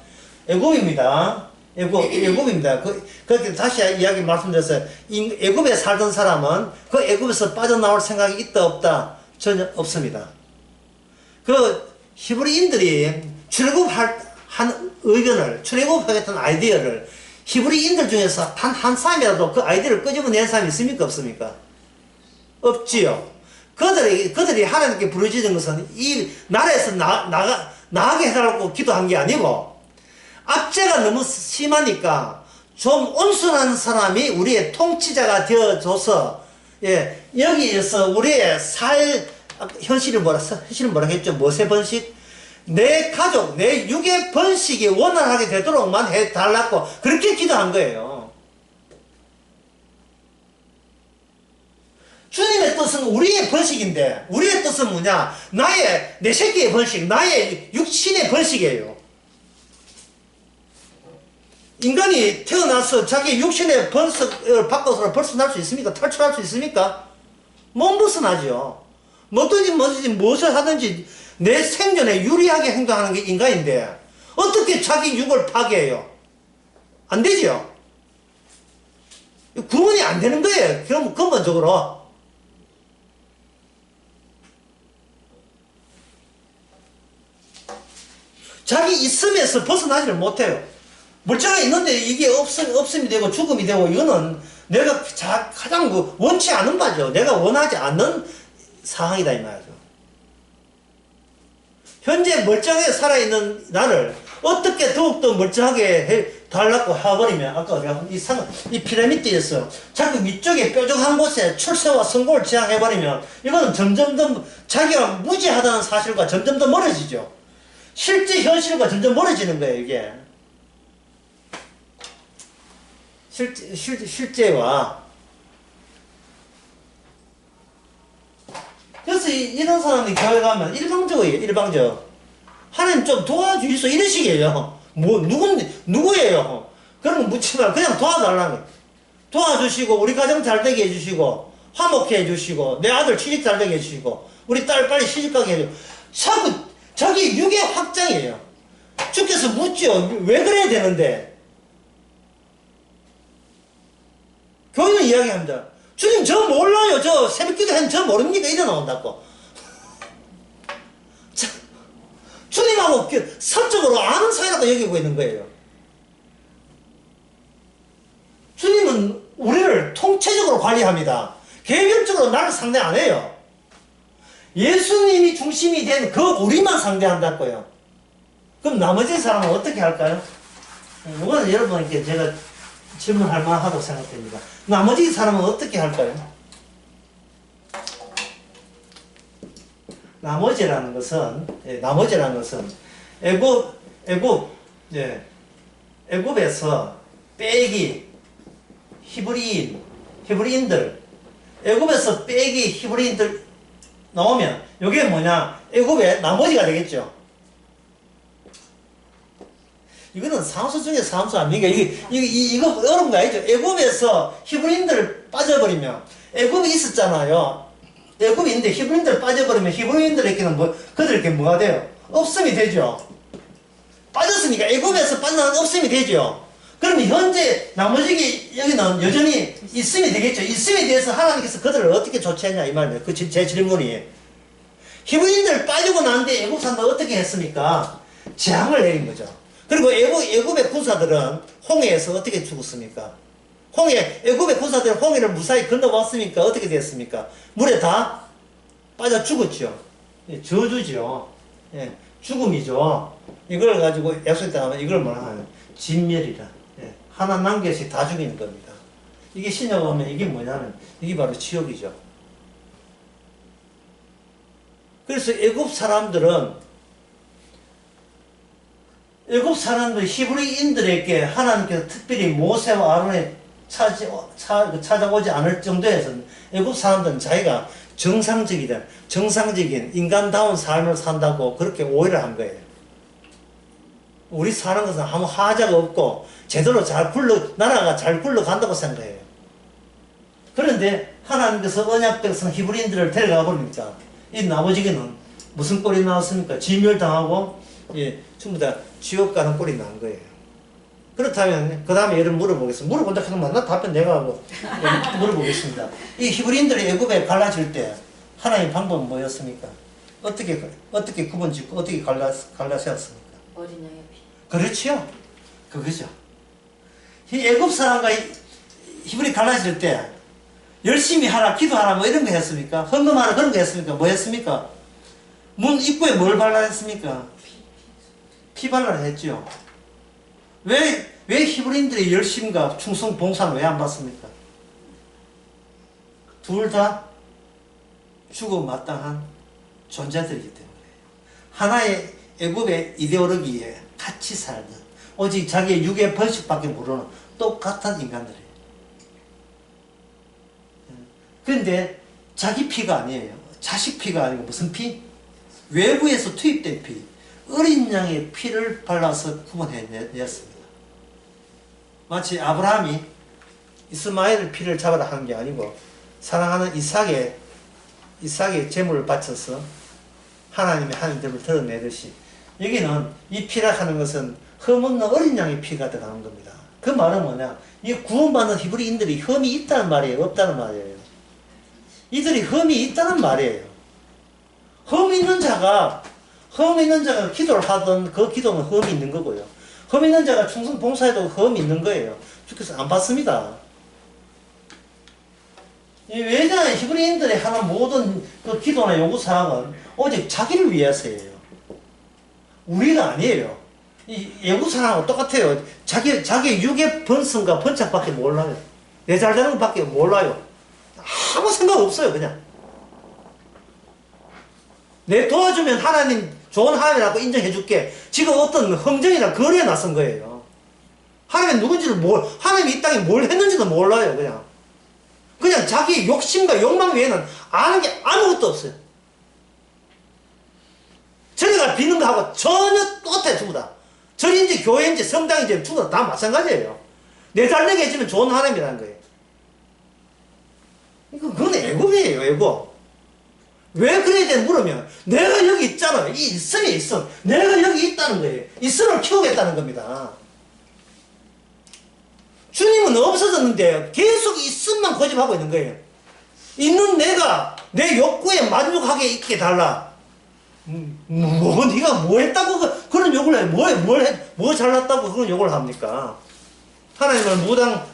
애굽입니다. 애굽입니다. 그렇게 다시 이야기 말씀드렸어요. 애굽에 살던 사람은 그 애굽에서 빠져나올 생각이 있다 없다 전혀 없습니다. 그 히브리인들이 출애굽할 한 의견을, 출애굽하겠다는 아이디어를 히브리인들 중에서 한 사람이라도 그 아이디어를 끄집어낸 사람이 있습니까? 없습니까? 없지요. 그들이 하나님께 부르짖은 것은 이 나라에서 나가게 해달라고 기도한 게 아니고, 압제가 너무 심하니까 좀 온순한 사람이 우리의 통치자가 되어줘서, 예, 여기에서 우리의 현실을 뭐라 했죠? 뭐세 번씩? 내 가족, 내 육의 번식이 원활하게 되도록만 해달라고 그렇게 기도한 거예요. 주님의 뜻은 우리의 번식인데, 우리의 뜻은 뭐냐? 내 새끼의 번식, 나의 육신의 번식이에요. 인간이 태어나서 자기 육신의 번식을 바꿔서 벗어날 수 있습니까? 탈출할 수 있습니까? 못 벗어나죠. 뭐든지 무엇을 하든지 내 생존에 유리하게 행동하는 게 인간인데, 어떻게 자기 육을 파괴해요? 안 되죠. 구원이 안 되는 거예요. 그럼 근본적으로. 자기 있음에서 벗어나지를 못해요. 물자가 있는데 이게 없음이 되고 죽음이 되고, 이거는 내가 가장 원치 않은 바죠. 내가 원하지 않는 상황이다 이 말이죠. 현재 멀쩡하게 살아있는 나를 어떻게 더욱더 멀쩡하게 해달라고 해버리면, 아까 내가 이 피라미드에서 자꾸 위쪽에 뾰족한 곳에 출세와 성공을 지향해버리면, 이거는 점점 더 자기가 무지하다는 사실과 점점 더 멀어지죠. 실제 현실과 점점 멀어지는 거예요, 이게. 실제와. 그래서 이런 사람이 교회 가면 일방적이에요, 일방적. 하나님 좀 도와주이소, 이런 식이에요. 누구예요? 그런 거 묻지만 그냥 도와달라는 거예요. 도와주시고, 우리 가정 잘 되게 해주시고, 화목해 해주시고, 내 아들 취직 잘 되게 해주시고, 우리 딸 빨리 시집가게 해주고. 자기 육의 확장이에요. 주께서 묻죠. 왜 그래야 되는데? 교회는 이야기합니다. 주님 저 몰라요. 저 새벽기도 했는데 저 모릅니까? 이래 나온다고. 주님하고 사적으로 아는 사이라고 여기고 있는 거예요. 주님은 우리를 통체적으로 관리합니다. 개별적으로 나를 상대 안 해요. 예수님이 중심이 된 그 우리만 상대한다고요. 그럼 나머지 사람은 어떻게 할까요? 이거는 여러분께 제가 질문할 만하다고 생각됩니다. 나머지 사람은 어떻게 할까요? 나머지라는 것은 애굽에서 빼기 히브리인들, 애굽에서 빼기 히브리인들 나오면 이게 뭐냐? 애굽의 나머지가 되겠죠. 이거는 상수 중에 상수 아닙니까? 이거 어려운 거 아니죠? 애굽에서 히브리인들 빠져버리면, 애굽이 있었잖아요. 애굽인데 히브리인들 빠져버리면 히브리인들에게는 그들에게 뭐가 돼요? 없음이 되죠. 빠졌으니까 애굽에서 빠져나간 없음이 되죠. 그럼 현재 나머지 여기는 여전히 있음이 되겠죠. 있음에 대해서 하나님께서 그들을 어떻게 조치했냐 이 말이에요. 제 질문이. 히브리인들 빠지고 난데 애굽 사람들 어떻게 했습니까? 재앙을 내린 거죠. 그리고 애굽의 군사들은 홍해에서 어떻게 죽었습니까? 애굽의 군사들은 홍해를 무사히 건너왔습니까? 어떻게 됐습니까? 물에 다 빠져 죽었죠. 저주죠. 예, 죽음이죠. 이걸 가지고 약속에 따르면 이걸 뭐라 하냐? 진멸이라. 예, 하나 난 개씩 다 죽이는 겁니다. 이게 신약 오면 이게 뭐냐면 이게 바로 지옥이죠. 그래서 애굽 사람들 히브리인들에게 하나님께서 특별히 모세와 아론에 찾아오지 않을 정도에서는 애굽 사람들은 자기가 정상적인 인간다운 삶을 산다고 그렇게 오해를 한 거예요. 우리 사는 것은 아무 하자가 없고 제대로 나라가 잘 굴러간다고 생각해요. 그런데 하나님께서 언약 백성 히브리인들을 데려가 버리니까 이 나머지는 무슨 꼴이 나왔습니까? 진멸당하고, 예, 전부 다 지옥 가는 꼴이 난 거예요. 그렇다면 그 다음에 여러분 물어보겠습니다. 물어본다 하면 나 답변 내가 하고 물어보겠습니다. 이 히브리인들이 애굽에 갈라질 때 하나님 방법은 뭐였습니까? 어떻게 구분 짓고 어떻게 갈라세웠습니까? 어린 양의 피. 그렇지요. 그거죠. 이 애굽 사람과 히브리 갈라질 때 열심히 하라, 기도하라 뭐 이런 거 했습니까? 헌금하라 그런 거 했습니까? 뭐 했습니까? 문 입구에 뭘 발라야 했습니까? 피 발라야 했죠. 왜 히브리인들의 열심과 충성, 봉사는 왜 안 받습니까? 둘 다 죽어 마땅한 존재들이기 때문에 하나의 애굽의 이데올로기에 같이 살는 오직 자기의 육의 번식밖에 모르는 똑같은 인간들이에요. 그런데 자기 피가 아니에요. 자식 피가 아니고 무슨 피? 외부에서 투입된 피. 어린 양의 피를 발라서 구분해냈습니다. 마치 아브라함이 이스마엘 피를 잡아라 하는 게 아니고 사랑하는 이삭의 제물을 바쳐서 하나님의 하나님됨을 드러내듯이 여기는 이 피라 하는 것은 흠없는 어린 양의 피가 들어가는 겁니다. 그 말은 뭐냐? 이 구원받는 히브리인들이 흠이 있다는 말이에요? 없다는 말이에요? 이들이 흠이 있다는 말이에요. 흠 있는 자가 기도를 하던 그 기도는 흠이 있는 거고요. 흠 있는 자가 충성 봉사해도 흠이 있는 거예요. 주께서 안 받습니다. 왜냐하면 히브리인들이 하는 모든 그 기도나 요구사항은 오직 자기를 위해서예요. 우리가 아니에요. 이 요구사항하고 똑같아요. 자기 육의 번성과 번착밖에 몰라요. 내 잘되는 것밖에 몰라요. 아무 생각 없어요, 그냥. 내 도와주면 하나님, 좋은 하나님이라고 인정해줄게. 지금 어떤 흥정이나 거래에 나선 거예요. 하나님이 누군지를 하나님이 이 땅에 뭘 했는지도 몰라요, 그냥. 그냥 자기 욕심과 욕망 외에는 아는 게 아무것도 없어요. 저리가 비는 거하고 전혀 똑같아요, 전부 다. 절인지 교회인지 성당인지 전부 다 마찬가지예요. 내 잘되게 해주면 좋은 하나님이라는 거예요. 그건 애국이에요, 애국. 왜 그래야 되는 물으면 내가 여기 있잖아. 이 있음이 있음. 내가 여기 있다는 거예요. 있음을 키우겠다는 겁니다. 주님은 없어졌는데 계속 있음만 고집하고 있는 거예요. 있는 내가 내 욕구에 만족하게 있게 달라. 네가 뭐 했다고 그런 욕을 해? 뭐 잘났다고 그런 욕을 합니까? 하나님을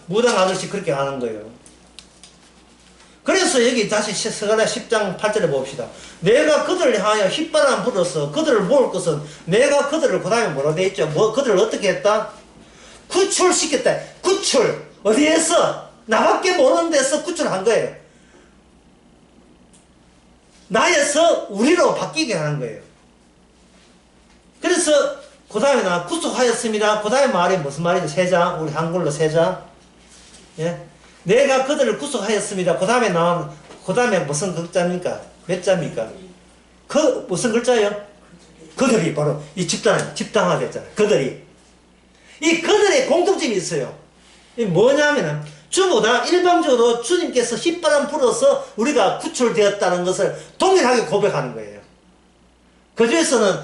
무당 아저씨 그렇게 하는 거예요. 그래서 여기 다시 스가랴 10장 8절에 봅시다. 내가 그들을 향하여 휘바람 불어서 그들을 모을 것은 내가 그들을 그 다음에 뭐라 돼 있죠? 그들을 어떻게 했다? 구출시켰다. 구출. 어디에서? 나밖에 모르는 데서 구출한 거예요. 나에서 우리로 바뀌게 하는 거예요. 그래서 그 다음에 나 구속하였습니다. 그 다음에 말이 무슨 말이죠? 세자. 우리 한글로 세자. 예? 내가 그들을 구속하였습니다. 그 다음에 무슨 글자입니까? 몇 자입니까? 그 무슨 글자예요? 그들이 바로 이 집단화 됐잖아요. 이 그들의 공통점이 있어요. 이 뭐냐면은 전부 다 일방적으로 주님께서 휘바람 불어서 우리가 구출되었다는 것을 동일하게 고백하는 거예요. 그 중에서는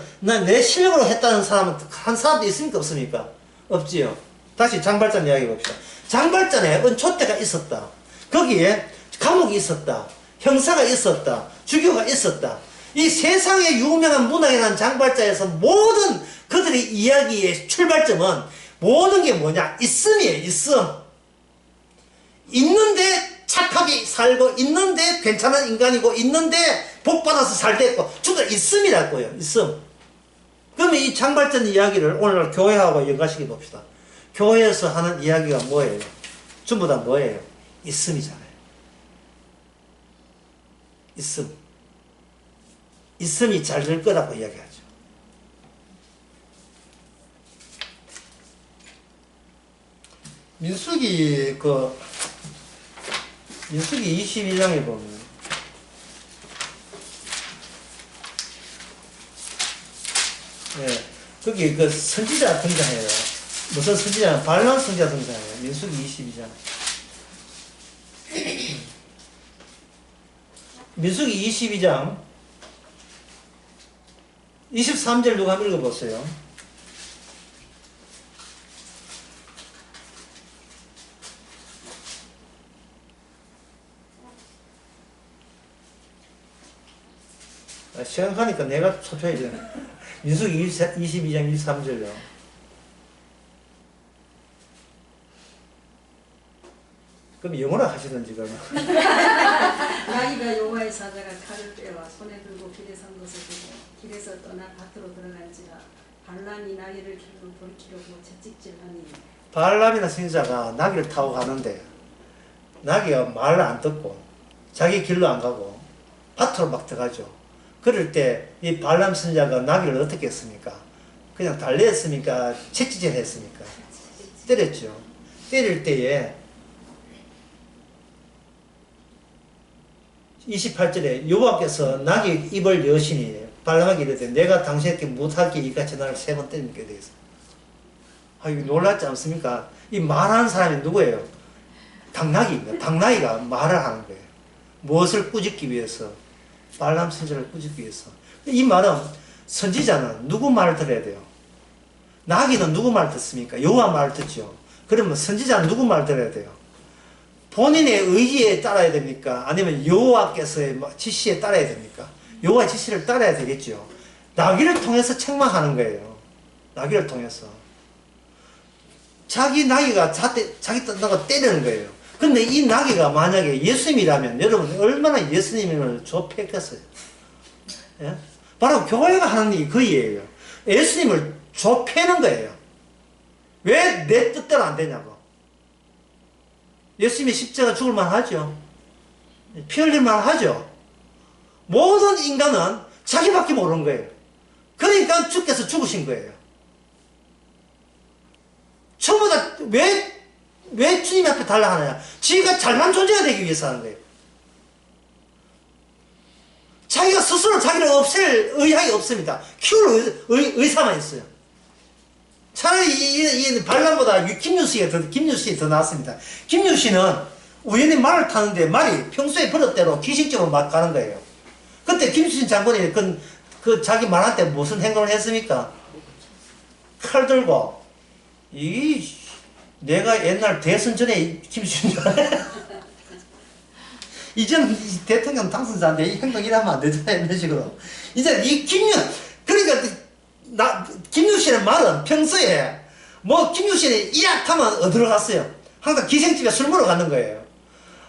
내 실력으로 했다는 사람은 한 사람도 있습니까? 없습니까? 없지요. 다시 장발장 이야기 봅시다. 장발장에 은촛대가 있었다. 거기에 감옥이 있었다. 형사가 있었다. 주교가 있었다. 이 세상의 유명한 문학이라는 장발장에서 모든 그들의 이야기의 출발점은 모든 게 뭐냐? 있음이에요. 있음. 있는데 착하게 살고 있는데 괜찮은 인간이고 있는데 복받아서 잘 됐고 주로 있음이라고요. 있음. 그러면 이 장발전 이야기를 오늘 교회하고 연관시켜 봅시다. 교회에서 하는 이야기가 뭐예요? 전부 다 뭐예요? 있음이잖아요. 있음. 있음이 잘 될 거라고 이야기하죠. 민수기 22장에 보면 예, 거기 그 선지자 등장해요. 무슨 선지자? 발람 선지자 등장해요. 민수기 22장. 민수기 22장 23절 누가 한번 읽어보세요. 시간 가니까 내가 초조해져. 민수기 22장 23절요. 그럼 영어나 하시든지 그러면. 나귀가 여호와의 사자가 칼을 빼와 손에 들고 길에 선 것을 보고 길에서 떠나 밭으로 들어간지라 발람이 나귀를 길로 돌이키려고 채찍질하니 발람이나 선지자가 나귀를 타고 가는데 나귀가 말을 안 듣고 자기 길로 안 가고 밭으로 막 들어가죠. 그럴 때 이 발람 선지자가 나귀를 어떻게 했습니까? 그냥 달래했습니까? 채찍질 했습니까? 때렸죠. 때릴 때에 28절에 여호와께서 나귀 입을 여시니 발람에게 이르되 내가 당신에게 못하게 이같이 나를 3번 때리게 되겠어. 아, 이거 놀랍지 않습니까? 이 말하는 사람이 누구예요? 당나귀입니다. 당나귀가 말을 하는 거예요. 무엇을 꾸짖기 위해서? 발람 선지자를 꾸짖기 위해서. 이 말은 선지자는 누구 말을 들어야 돼요? 나귀는 누구 말을 듣습니까? 여호와 말을 듣죠. 그러면 선지자는 누구 말을 들어야 돼요? 본인의 의지에 따라야 됩니까? 아니면 여호와께서의 지시에 따라야 됩니까? 여호와의 지시를 따라야 되겠죠. 나귀를 통해서 책망하는 거예요. 나귀를 통해서. 자기 나귀가 자기 뜬다고 때리는 거예요. 근데 이 나귀가 만약에 예수님이라면 여러분 얼마나 예수님을 좁혔겠어요. 예? 바로 교회가 하는 일이 그 일이에요. 예수님을 좁히는 거예요. 왜 내 뜻대로 안 되냐고. 예수님이 십자가 죽을 만하죠. 피 흘릴 만하죠. 모든 인간은 자기밖에 모르는 거예요. 그러니까 주께서 죽으신 거예요. 전부 다 왜 주님 앞에 달라 하느냐? 지가 잘난 존재가 되기 위해서 하는 거예요. 자기가 스스로 자기를 없앨 의향이 없습니다. 키울 의사만 있어요. 차라리 이 발람보다 김유식이 더 낫습니다. 김유식은 우연히 말을 타는데 말이 평소에 버릇대로 기식적으로 막 가는 거예요. 그때 김수진 장군이 그 자기 말할 때 무슨 행동을 했습니까? 칼 들고 내가 옛날 대선 전에 김수진 이제는 대통령 당선자인데 이 행동 이러면 안 되잖아. 이런 식으로. 이제 그러니까 김유신의 말은 평소에 김유신이 이약하면 어디로 갔어요? 항상 기생집에 술 먹으러 가는 거예요.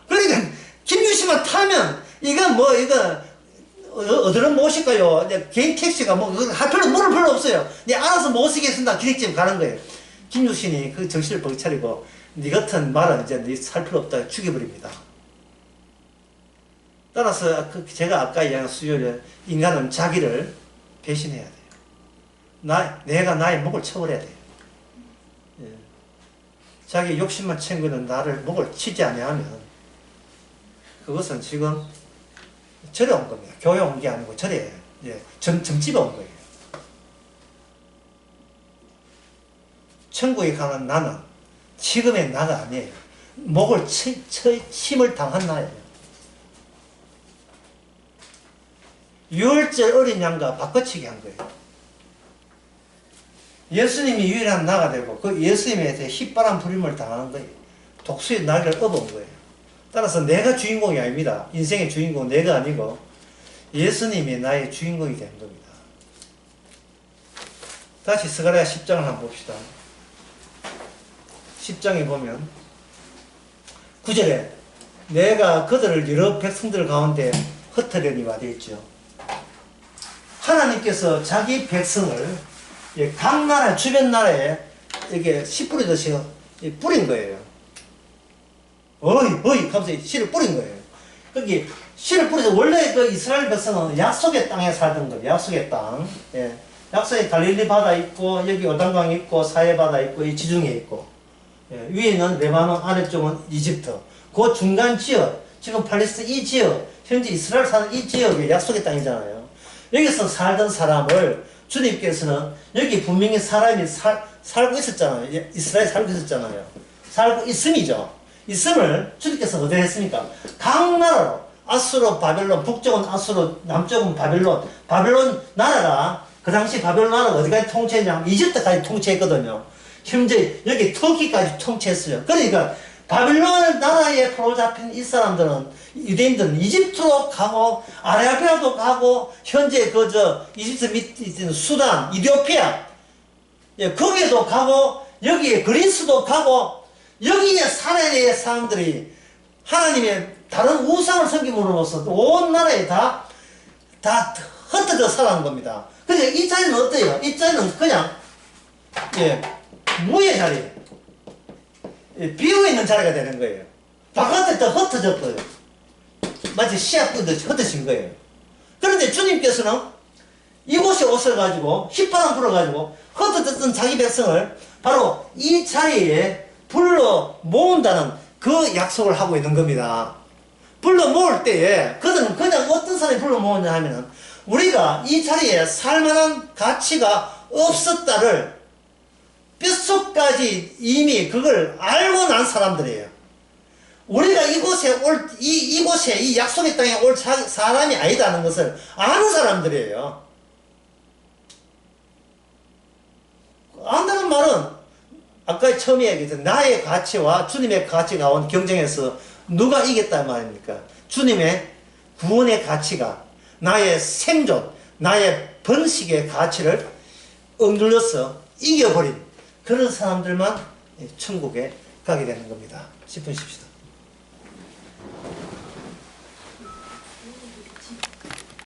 그러니까 김유신만 타면 이거 어디로 모실까요? 개인 택시가 할 필요 물을 필요 없어요. 알아서 모시겠습니다. 기생집 가는 거예요. 김유신이 그 정신을 벅 차리고 네 같은 말은 이제 네 살 필요 없다 죽여버립니다. 따라서 제가 아까 이야기한 수요일에 인간은 자기를 배신해야 돼요. 내가 나의 목을 쳐버려야 돼요. 예. 자기 욕심만 챙기는 나를 목을 치지 아니하면 그것은 지금 절에 온 겁니다. 교회 온 게 아니고 절에 점집에 온 거예요. 천국에 가는 나는 지금의 나가 아니에요. 목을 침을 당한 나예요. 유월절 어린 양과 바꿔치기 한 거예요. 예수님이 유일한 나가 되고 그 예수님에 대해 휘바람 부림을 당하는 거예요. 독수의 날개를 업은 거예요. 따라서 내가 주인공이 아닙니다. 인생의 주인공은 내가 아니고 예수님이 나의 주인공이 된 겁니다. 다시 스가랴 10장을 한번 봅시다. 10장에 보면 9절에 내가 그들을 여러 백성들 가운데 흩으려니와 되어 있죠. 하나님께서 자기 백성을 각 나라 주변 나라에 이렇게 씨 뿌리듯이 뿌린 거예요. 하면서 씨를 뿌린 거예요. 거기 씨를 뿌려서 원래 그 이스라엘 백성은 약속의 땅에 살던 거예요. 약속의 땅. 약속의 갈릴리 바다 있고 여기 요단강 있고 사해 바다 있고 이 지중해 있고 위에는 레바논 아래쪽은 이집트. 그 중간 지역 지금 팔레스타인 이 지역 현재 이스라엘 사는 이 지역이 약속의 땅이잖아요. 여기서 살던 사람을 주님께서는 여기 분명히 사람이 살고 있었잖아요. 이스라엘 살고 있었잖아요. 살고 있음이죠. 있음을 주님께서 어디에 했습니까? 각 나라로 아수르, 바벨론, 북쪽은 아수르, 남쪽은 바벨론. 바벨론 나라가 그 당시 바벨론 나라가 어디까지 통치했냐면 이집트까지 통치했거든요. 현재 여기 터키까지 통치했어요. 그러니까 바벨론 나라에 포로잡힌 이 사람들은 유대인들은 이집트로 가고 아라비아도 가고 현재 이집트 밑에 있는 수단, 이디오피아 거기에도 가고 여기에 그리스도 가고 여기에 살아야 사람들이 하나님의 다른 우상을 섬김으로써 온 나라에 다 흩어져 살아간 겁니다. 그래서 이 자리는 어때요? 이 자리는 그냥 예, 무의 자리, 예, 비어있는 자리가 되는 거예요. 바깥에 다 흩어졌고요. 마치 씨앗 뿌듯이 흩어진 거예요. 그런데 주님께서는 이곳에 옷을 가지고 휘파람 불어가지고 흩어졌던 자기 백성을 바로 이 자리에 불러 모은다는 그 약속을 하고 있는 겁니다. 불러 모을 때에 그들은 그냥 어떤 사람이 불러 모으냐 하면은 우리가 이 자리에 살만한 가치가 없었다를 뼛속까지 이미 그걸 알고 난 사람들이에요. 우리가 이곳에 이 약속의 땅에 올 사람이 아니다는 것을 아는 사람들이에요. 안다는 말은 아까 처음에 얘기했던 나의 가치와 주님의 가치가 온 경쟁에서 누가 이겼단 말입니까? 주님의 구원의 가치가 나의 생존, 나의 번식의 가치를 억눌러서 이겨버린 그런 사람들만 천국에 가게 되는 겁니다. 10분 쉽시다.